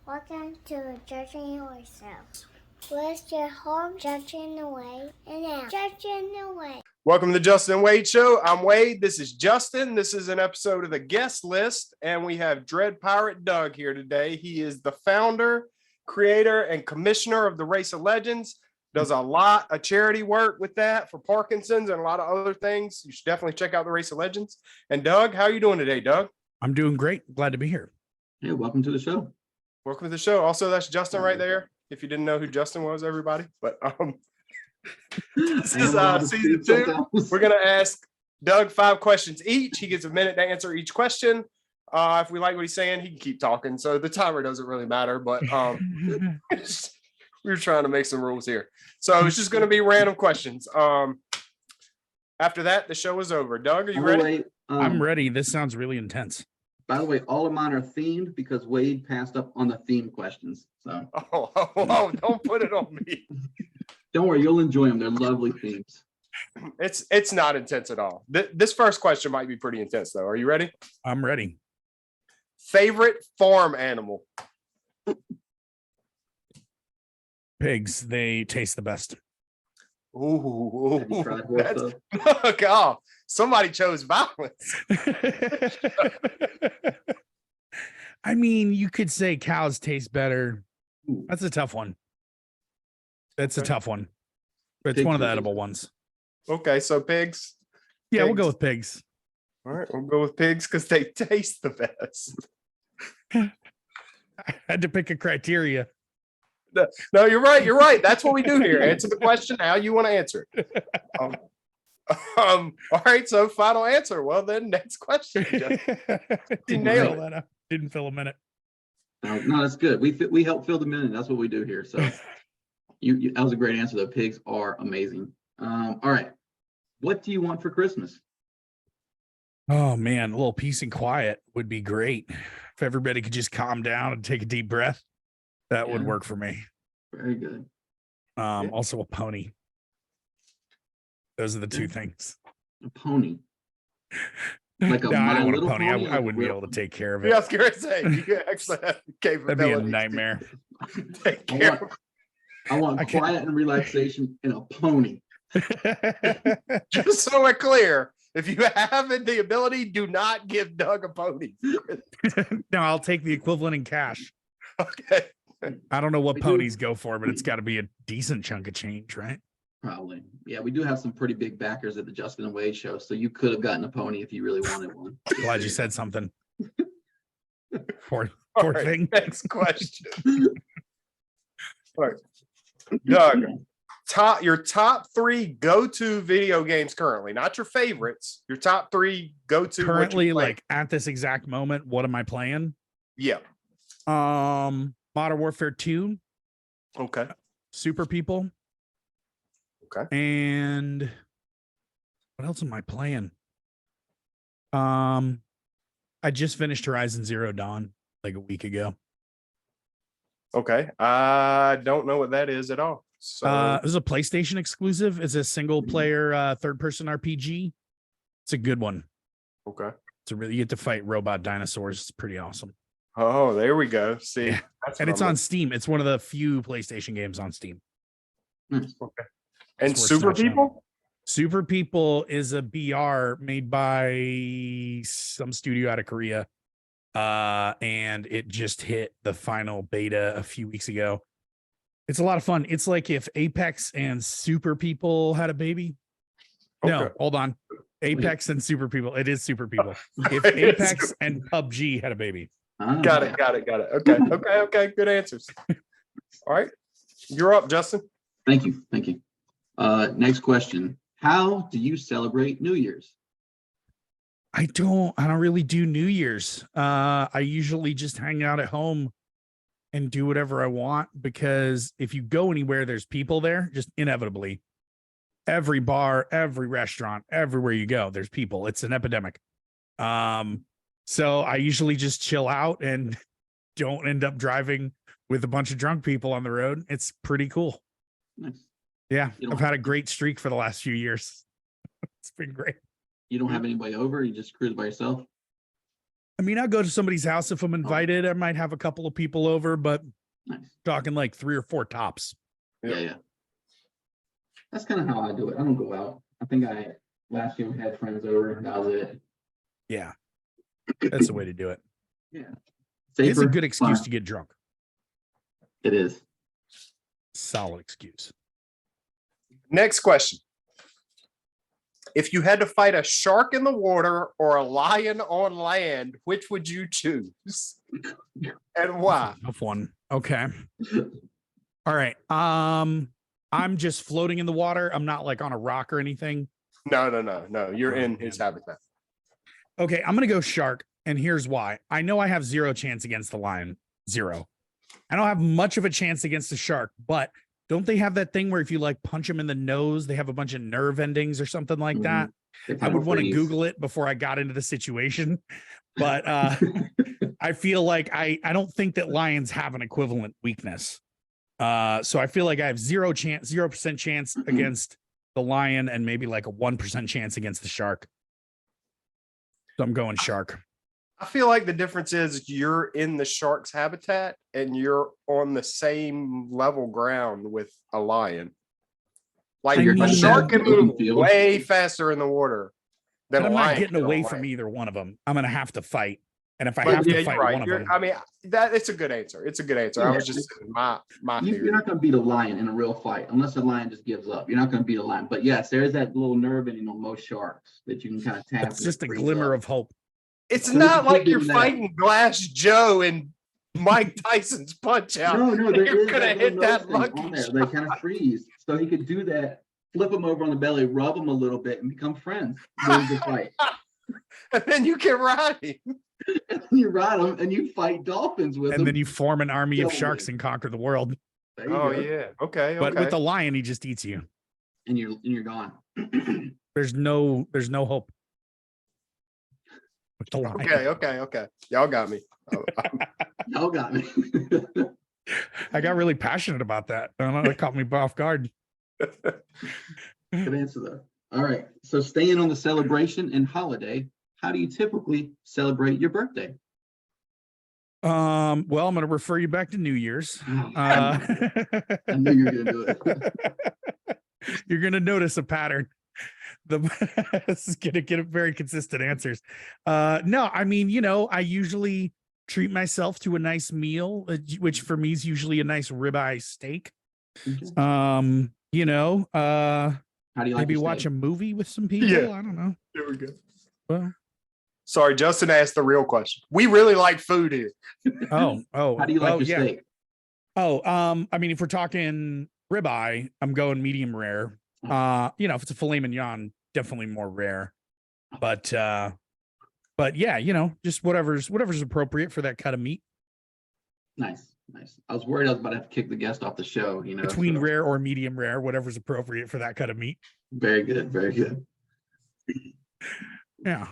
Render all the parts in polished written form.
Welcome to Judging Yourself. Where's your home judging the way and now judging the way. Welcome to the Justin and Wade Show. I'm Wade. This is Justin. This is an episode of the guest list, and we have Dread Pirate Doug here today. He is the founder, creator, and commissioner of the Race of Legends. Does a lot of charity work with that for Parkinson's and a lot of other things. You should definitely check out the Race of Legends. And Doug, how are you doing today, Doug? I'm doing great. Glad to be here. Hey, welcome to the show. Welcome to the show. Also, that's Justin right there. If you didn't know who Justin was, everybody. But this is season 2. We're going to ask Doug 5 questions each. He gets a minute to answer each question. If we like what he's saying, he can keep talking. So the timer doesn't really matter. But we were trying to make some rules here. So it's just going to be random questions. After that, the show is over. Doug, are you ready? I'm ready. This sounds really intense. By the way, all of mine are themed because Wade passed up on the theme questions. So don't put it on me. Don't worry, you'll enjoy them. They're lovely themes. It's not intense at all. This first question might be pretty intense, though. Are you ready? I'm ready. Favorite farm animal? Pigs. They taste the best. Ooh, Have you tried horse look, oh, somebody chose violence. I mean, you could say cows taste better. That's a tough one. That's a tough one. But it's Pigs one of the are edible good. ones. Okay, so pigs. Yeah, we'll Pigs. go with pigs. All right, we'll go with pigs because they taste the best. I had to pick a criteria. No, you're right. You're right. That's what we do here. Answer the question how you want to answer it. All right. So final answer. Well, then next question. Didn't nailed fill it. that up. Didn't fill a minute. No, that's good. We help fill the minute. That's what we do here. So you that was a great answer. The pigs are amazing. All right. What do you want for Christmas? Oh man, a little peace and quiet would be great. If everybody could just calm down and take a deep breath, that would Yeah. work for me. Very good. Also a pony. Those are the two Yeah. things. A pony. Like a No, I My don't want a Little pony. Pony, I like a wouldn't be real able to pony? take care of Yeah, I it. was going to say you could actually have the That'd be a capability nightmare. to take care of I want I could- quiet and relaxation in a pony. Just so we're clear, if you have the ability, do not give Doug a pony. No, I'll take the equivalent in cash. Okay. I don't know what We do- ponies go for, but it's got to be a decent chunk of change, right? Probably. Yeah, we do have some pretty big backers at the Justin and Wade show, so you could have gotten a pony if you really wanted one. Glad you said something. Poor All right, thing. next question. All right. Doug, your top 3 go-to video games currently, not your favorites, your top 3 go-to. what you Currently, play. like at this exact moment, what am I playing? Yeah. Modern Warfare 2, Okay. Super People. Okay. And what else am I playing? I just finished Horizon Zero Dawn like a week ago. Okay. I don't know what that is at all. So This is a PlayStation exclusive. It's a single player third-person RPG. It's a good one. okay. It's a really, you get to fight robot dinosaurs. It's pretty awesome. Oh, there we go. See, Yeah. that's And what it's I'm on Steam. It's one of the few PlayStation games on Steam. Nice. Okay. And It's worth Super snatching up. People? Super People is a BR made by some studio out of Korea. And it just hit the final beta a few weeks ago. It's a lot of fun. It's like if Apex and Super People had a baby. No, Okay. hold on. Apex and Super People. It is Super People. If It is Apex and PUBG had a baby. Ah, Got it. Okay. Good answers. All right. You're up, Justin. Thank you. Next question. How do you celebrate New Year's? I don't really do New Year's. I usually just hang out at home and do whatever I want, because if you go anywhere, there's people there, just inevitably. Every bar, every restaurant, everywhere you go, there's people. It's an epidemic. So I usually just chill out and don't end up driving with a bunch of drunk people on the road. It's pretty cool. Nice. Yeah, You don't I've had a great streak for the last few years. It's been great. You don't have anybody over, you just cruise by yourself? I mean, I'll go to somebody's house if I'm invited. I might have a couple of people over, but Nice. talking like 3 or 4 tops. Yeah. That's kind of how I do it. I don't go out. I think last year we had friends over and that was it. Yeah. That's the way to do it. Yeah. It's a Safer, good excuse fun. to get drunk. It is. Solid excuse. Next question. If you had to fight a shark in the water or a lion on land, which would you choose? And why? Tough one. Okay. All right. I'm just floating in the water. I'm not like on a rock or anything. No. You're in his habitat. Okay, I'm gonna go shark, and here's why. I know I have 0 chance against the lion. 0. I don't have much of a chance against the shark, but don't they have that thing where if you like punch them in the nose, they have a bunch of nerve endings or something like that? I would want to Google it before I got into the situation. But I feel like I don't think that lions have an equivalent weakness. So I feel like I have 0% chance against the lion and maybe like a 1% chance against the shark. So I'm going shark. I feel like the difference is you're in the shark's habitat and you're on the same level ground with a lion. Like I a mean- shark can move Field. way faster in the water than But a I'm lion not getting can on away land. from either one of them. I'm going to have to fight. And if I But have yeah, to you're fight right. one of them, I mean, it's a good answer. It's a good answer. I Yeah. was just saying my theory. You're not going to beat a lion in a real fight unless the lion just gives up. You're not going to beat a lion. But yes, there is that little nerve ending on most sharks that you can kind of tap. it's just a glimmer of hope. It's So you not can like keep you're doing that. fighting Glass Joe and Mike Tyson's punch out. No, You're there is gonna that hit little that nose thing lucky on there. shot. They kind of freeze. So he could do that, flip him over on the belly, rub him a little bit, and become friends during the fight. And then you can ride him. And then you ride him and you fight dolphins with And him. then you form an army of Double sharks win. and conquer the world. There you Oh go. yeah. Okay. But okay. with the lion, he just eats you. And you're gone. There's no hope. With the lion. Okay. Y'all got me. Y'all got me. I got really passionate about that. I don't know, it caught me off guard. Good answer though. All right. So staying on the celebration and holiday, how do you typically celebrate your birthday? Well, I'm going to refer you back to New Year's. I knew you were gonna do it. You're going to notice a pattern. This is going to get very consistent answers. No, I mean, I usually treat myself to a nice meal, which for me is usually a nice ribeye steak. Okay. How How do you like maybe your watch steak? a movie with some people. Yeah. I don't know. There we go. Well, Sorry, Justin asked the real question. We really like food here. oh, How do you like your yeah. steak? I mean, if we're talking ribeye, I'm going medium rare. If it's a filet mignon, definitely more rare. But yeah, just whatever's appropriate for that cut of meat. Nice. I was worried I was about to have to kick the guest off the show, Between so- rare or medium rare, whatever's appropriate for that cut of meat. Very good, very good. Yeah.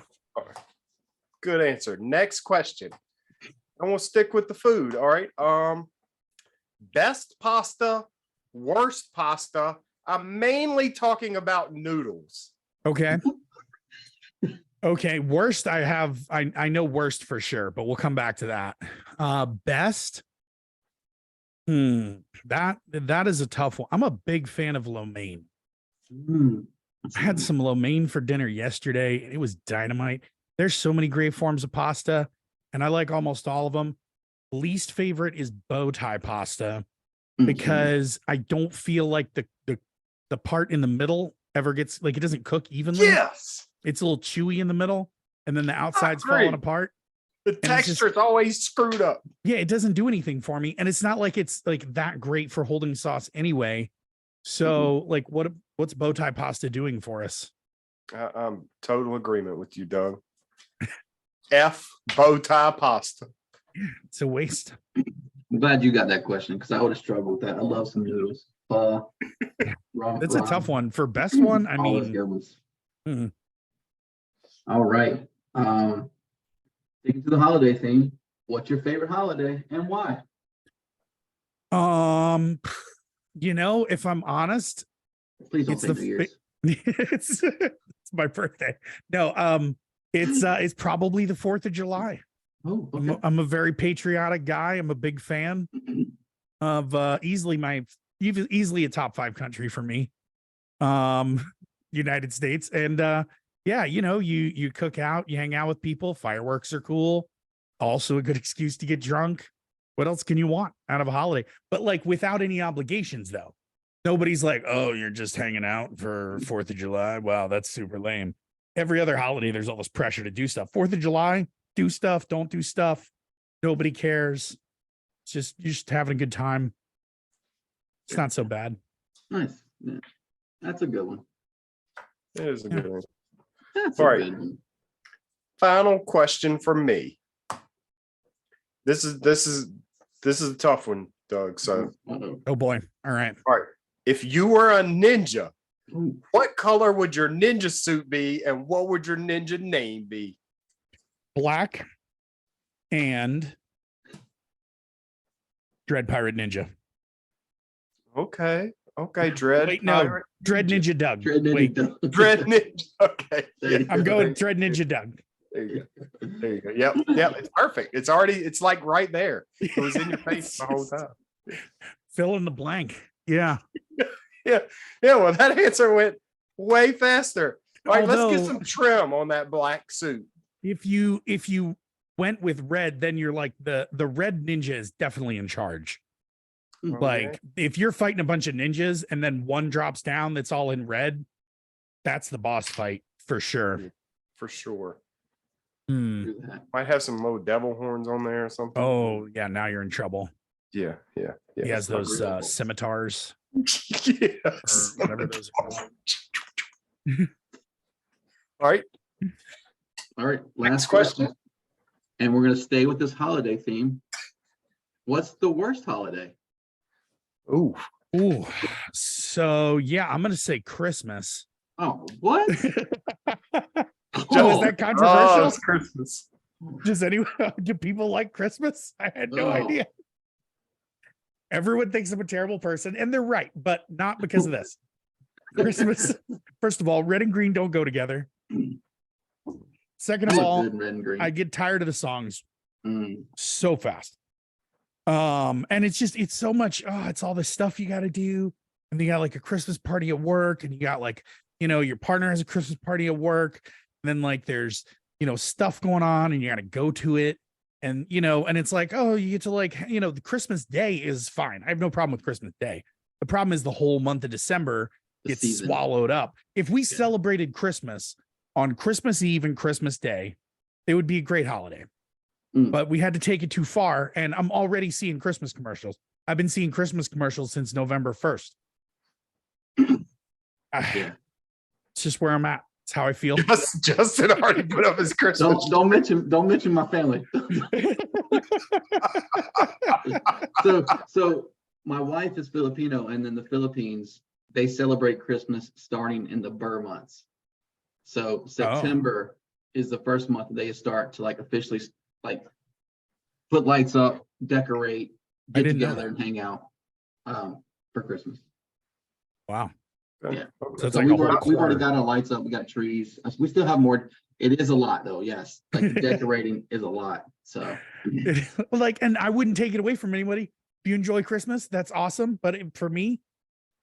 Good answer. Next question. I'm gonna stick with the food. All right. Best pasta, worst pasta. I'm mainly talking about noodles. Okay. Okay. Worst, I know worst for sure, but we'll come back to that. Best. That is a tough one. I'm a big fan of lo mein. I had some lo mein for dinner yesterday, and it was dynamite. There's so many great forms of pasta, and I like almost all of them. Least favorite is bow tie pasta because I don't feel like the part in the middle ever gets it doesn't cook evenly. Yes. It's a little chewy in the middle, and then the outside's agree. falling apart. The it's just- texture is always screwed up. Yeah, it doesn't do anything for me, and it's not like it's like that great for holding sauce anyway. So, like, what's bow tie pasta doing for us? I'm total agreement with you, Doug. F bow tie pasta. It's a waste. I'm glad you got that question because I would have struggled with that. I love some noodles. That's a tough one. For best one, I All those mean, good ones. Mhm. All right. Sticking to the holiday theme, what's your favorite holiday and why? if I'm honest, Please don't It's say the New Year's. it's my birthday. No, it's probably the 4th of July. Oh, I'm okay. I'm a very patriotic guy. I'm a big fan of easily a top 5 country for me. United States. And yeah, you cook out, you hang out with people, fireworks are cool. Also a good excuse to get drunk. What else can you want out of a holiday? But like without any obligations though. Nobody's like, oh, you're just hanging out for 4th of July. Wow, that's super lame. Every other holiday, there's all this pressure to do stuff. 4th of July, do stuff, don't do stuff. Nobody cares. It's just you're just having a good time. It's not so bad. Nice. Yeah. That's a good one. It is a good one. That's All a right. good one. Final question from me. This is a tough one, Doug. So, Uh-oh. Oh boy. All right. all right. If you were a ninja, Ooh. what color would your ninja suit be, and what would your ninja name be? Black and Dread Pirate Ninja. Okay. Dread. Wait, no. Pirate Dread Ninja Doug. Dread Ninja Wait, Doug. Dread Ninja. Okay. There you I'm go. going Dread Ninja Doug. There you go. There you go. Yep. It's perfect. It's like right there. It was in your face the whole time. Fill in the blank. Yeah. Yeah. Well, that answer went way faster. All right, let's get Although- some trim on that black suit. If you went with red, then you're like the red ninja is definitely in charge. Okay. Like if you're fighting a bunch of ninjas and then one drops down that's all in red, that's the boss fight for sure. For sure. Hmm. Do that. Might have some little devil horns on there or something. Oh yeah, now you're in trouble. Yeah. He has those Like- scimitars Yes. or whatever those are. All right. All right. Next Last question. question. And we're going to stay with this holiday theme. What's the worst holiday? Ooh. Ooh. So yeah, I'm gonna say Christmas. Oh, what? Joe, Oh, is that controversial? it's Christmas. Does anyone do people like Christmas? I had no Oh. idea. Everyone thinks I'm a terrible person, and they're right, but not because of this. Christmas, first of all, red and green don't go together. Second of all, good red and green. I get tired of the songs Mm. so fast. And it's so much, it's all this stuff you got to do. And you got like a Christmas party at work, and you got like, your partner has a Christmas party at work. And then like there's, stuff going on and you got to go to it. And, and it's like, oh, you get to like, the Christmas day is fine. I have no problem with Christmas day. The problem is the whole month of December The gets season. swallowed up. If we celebrated Christmas on Christmas Eve and Christmas Day, it would be a great holiday. Mm. But we had to take it too far. And I'm already seeing Christmas commercials. I've been seeing Christmas commercials since November 1st. Yeah. It's just where I'm at. It's how I feel. Justin already put up his Christmas. Don't mention my family. So my wife is Filipino, and in the Philippines, they celebrate Christmas starting in the Burr months. So September is the first month they start to like officially like put lights up, decorate, I get didn't know together and hang out for Christmas. Wow. Yeah. So it's So like we've a whole already quarter. got our lights up, we got trees. We still have more. It is a lot though, yes. Like the decorating is a lot. So Like, and I wouldn't take it away from anybody. If you enjoy Christmas, that's awesome. But for me,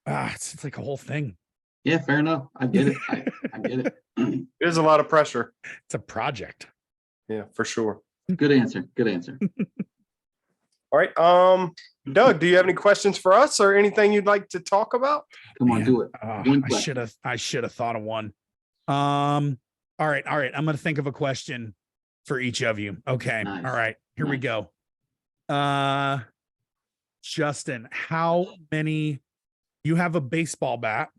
it's like a whole thing. yeah, fair enough. I get it. I get it. There's a lot of pressure. It's a project. Yeah, for sure. Good answer. Good answer. All right. Doug, do you have any questions for us or anything you'd like to talk about? Come on, Man, do it. One I question. should have thought of one. All right. I'm gonna think of a question for each of you. Okay. Nice. All right. Here we Nice. go. Justin, how many? You have a baseball bat.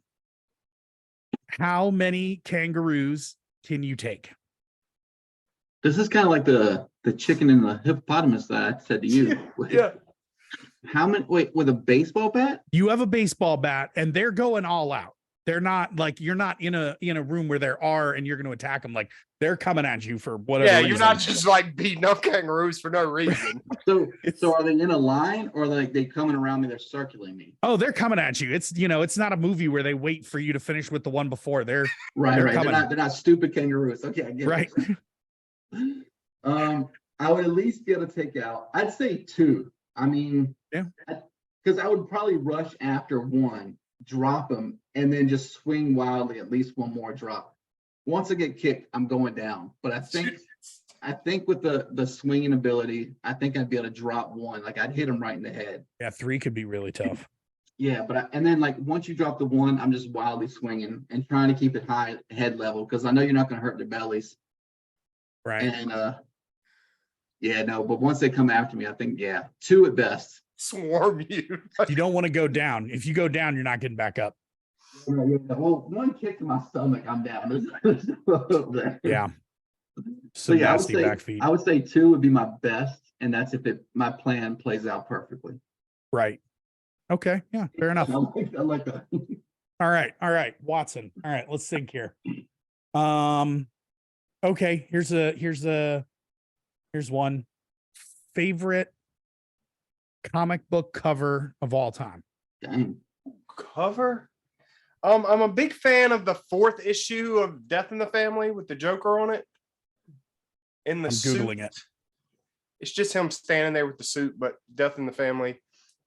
How many kangaroos can you take? This is kind of like the chicken and the hippopotamus that I said to you. Yeah. How many? Wait, with a baseball bat? You have a baseball bat, and they're going all out. They're not like you're not in a room where there are, and you're going to attack them. Like they're coming at you for whatever. Yeah, you're not reason. just like beating up kangaroos for no reason. So are they in a line or like they coming around me? They're circling me. Oh, they're coming at you. It's it's not a movie where they wait for you to finish with the one before. They're Right, They're right. coming. They're not stupid kangaroos. Okay, I get right. it. I would at least be able to take out, I'd say 2. I mean, Yeah. Because I would probably rush after 1, drop him, and then just swing wildly at least 1 more drop. Once I get kicked, I'm going down. But I think with the swinging ability, I think I'd be able to drop 1. Like I'd hit him right in the head. Yeah, 3 could be really tough. Yeah, but and then like once you drop the 1, I'm just wildly swinging and trying to keep it high head level because I know you're not going to hurt their bellies. Right. And yeah, no, but once they come after me, I think 2 at best. Swarm you. You don't want to go down. If you go down, you're not getting back up. Well, 1 kick to my stomach, I'm down. Yeah. So Some yeah, nasty back feet. I would say 2 would be my best, and that's if my plan plays out perfectly. Right. Okay. Yeah. Fair enough. I like that. All right, Watson. All right, let's think here. Okay, here's one. Favorite comic book cover of all time. Dang. Cover? I'm a big fan of the 4th issue of Death in the Family with the Joker on it. In the I'm suit. Googling it. It's just him standing there with the suit, but Death in the Family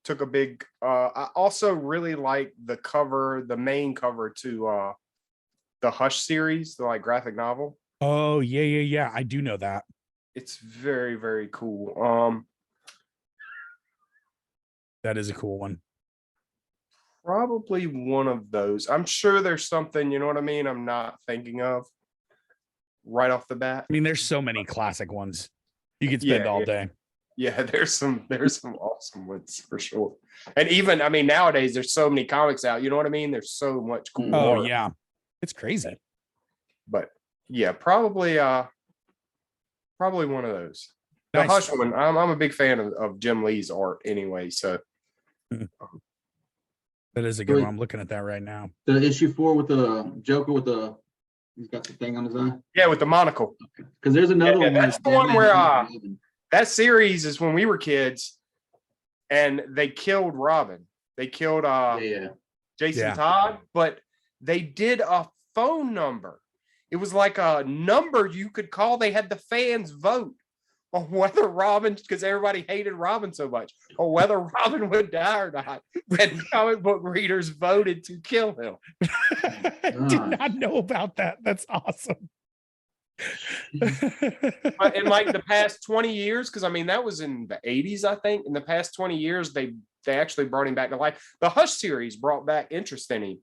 took a big I also really like the main cover to the Hush series, the like graphic novel. Oh, yeah. I do know that. It's very, very cool. That is a cool one. Probably one of those. I'm sure there's something, you know what I mean, I'm not thinking of right off the bat. I mean, there's so many classic ones. You could spend all day. Yeah, there's some awesome ones for sure. And even, I mean, nowadays there's so many comics out, you know what I mean? There's so much cool art. Yeah. It's crazy. But yeah, probably one of those. The Nice. Hush one, I'm a big fan of Jim Lee's art anyway. So That is a good one. I'm looking at that right now. The issue 4 with the Joker he's got the thing on his eye. yeah, with the monocle. Because there's another one. That's the one where that series is when we were kids and they killed Robin. They killed Jason Todd, but they did a phone number. It was like a number you could call. They had the fans vote on whether Robin, because everybody hated Robin so much, or whether Robin would die or not. And comic book readers voted to kill him. I did not know about that. That's awesome. But in like the past 20 years, because I mean that was in the 80s, I think. In the past 20 years, they actually brought him back to life. The Hush series brought back interest in him,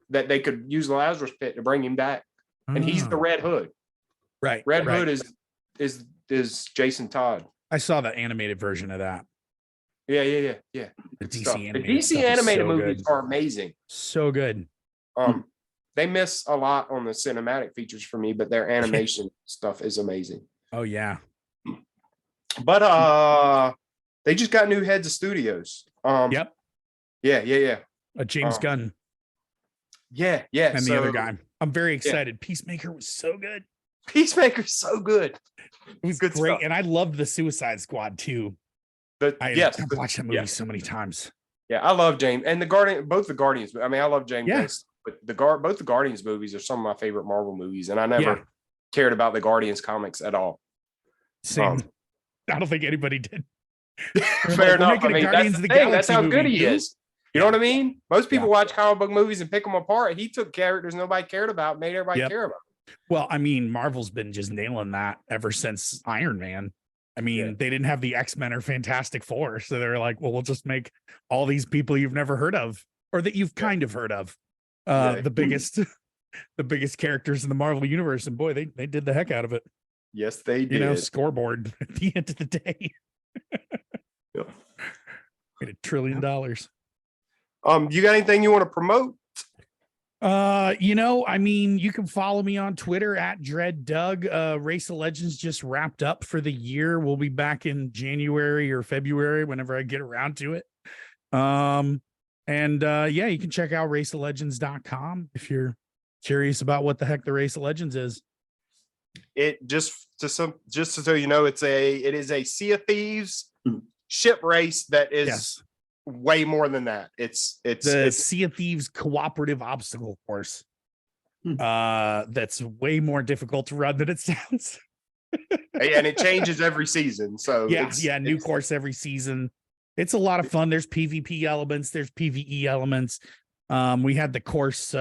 that they could use the Lazarus Pit to bring him back. And he's the Red Hood. Right. Red Hood is Jason Todd. I saw the animated version of that. Yeah. The Good DC stuff. animated The DC stuff is animated so movies good. are amazing. So good. They miss a lot on the cinematic features for me, but their animation stuff is amazing. Oh yeah. But they just got new heads of studios. Yep. Yeah. James Gunn Yeah. and the other guy. I'm very excited. Peacemaker was so good. Peacemaker's so good. It was Good great. stuff. And I loved the Suicide Squad too. I've watched that movie so many times. Yeah, I love James and both the Guardians. I mean, I love James. Yeah. But both the Guardians movies are some of my favorite Marvel movies, and I never cared about the Guardians comics at all. Same. I don't think anybody did. Fair enough. I mean, Guardians of the that's Galaxy how good movie. he is. You know what I mean? Most people Yeah. watch comic book movies and pick them apart. He took characters nobody cared about, made everybody care about. Well, I mean, Marvel's been just nailing that ever since Iron Man. I mean, they didn't have the X-Men or Fantastic Four, so they're like, well, we'll just make all these people you've never heard of, or that you've kind of heard of, the biggest characters in the Marvel universe. And boy, they did the heck out of it. Yes, they did. You know, scoreboard at the end of the day. Yeah. Made $1 trillion. You got anything you want to promote? I mean, you can follow me on Twitter at Dread Doug. Race of Legends just wrapped up for the year. We'll be back in January or February whenever I get around to it. You can check out raceoflegends.com if you're curious about what the heck the Race of Legends is. It just so you know, it is a Sea of Thieves ship race that is way more than that. It's Sea of Thieves cooperative obstacle course. That's way more difficult to run than it sounds. And it changes every season. So new course every season. It's a lot of fun. There's PvP elements, there's PvE elements. We had the course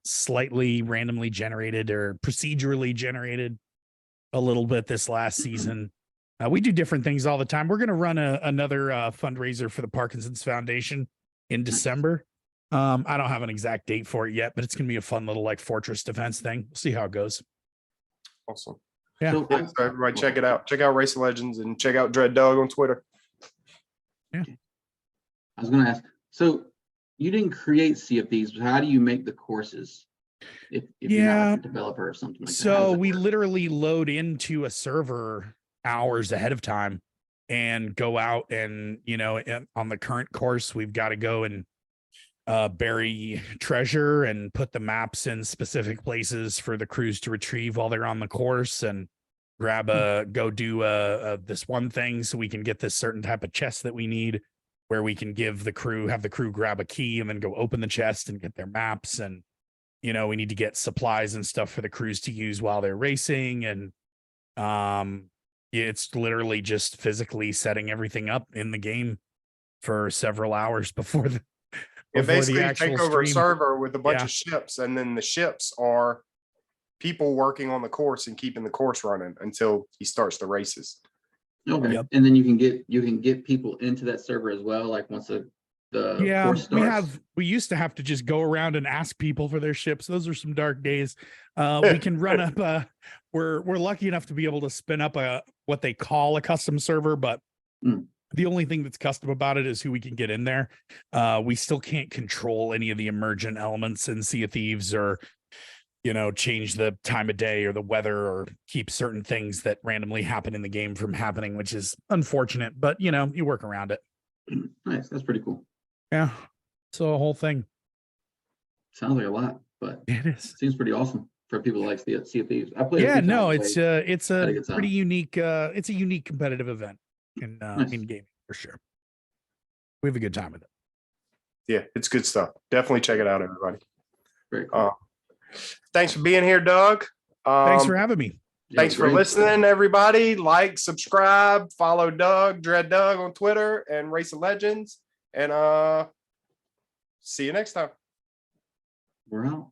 slightly randomly generated or procedurally generated a little bit this last season. We do different things all the time. We're going to run another fundraiser for the Parkinson's Foundation in December. I don't have an exact date for it yet, but it's going to be a fun little like fortress defense thing. We'll see how it goes. Awesome. Yeah. So, So everybody check it out. Check out Race of Legends and check out Dread Dog on Twitter. I was going to ask, so you didn't create Sea of Thieves, but how do you make the courses? If you're not like a developer or something like that. So we literally load into a server hours ahead of time and go out and, on the current course, we've got to go and bury treasure and put the maps in specific places for the crews to retrieve while they're on the course and go do this one thing so we can get this certain type of chest that we need, where we can have the crew grab a key and then go open the chest and get their maps. And we need to get supplies and stuff for the crews to use while they're racing. And it's literally just physically setting everything up in the game for several hours before the Basically actual take over a stream. server with a bunch of ships, and then the ships are people working on the course and keeping the course running until he starts the races. Okay. Yep. And then you can get people into that server as well, like once the course starts. We used to have to just go around and ask people for their ships. Those are some dark days. We can run up we're lucky enough to be able to spin up what they call a custom server, but the only thing that's custom about it is who we can get in there. We still can't control any of the emergent elements in Sea of Thieves, or change the time of day or the weather, or keep certain things that randomly happen in the game from happening, which is unfortunate, but you work around it. Nice. That's pretty cool. Yeah. So a whole thing. Sounds like a lot, but it seems pretty awesome for people who like Sea of Thieves. I played. It's a pretty unique. It's a unique competitive event in gaming for sure. We have a good time with it. Yeah, it's good stuff. Definitely check it out, everybody. Very cool. Thanks for being here, Doug. Thanks for having me. Thanks for listening, everybody. Like, subscribe, follow Doug, Dread Doug on Twitter and Race of Legends. And see you next time. We're out.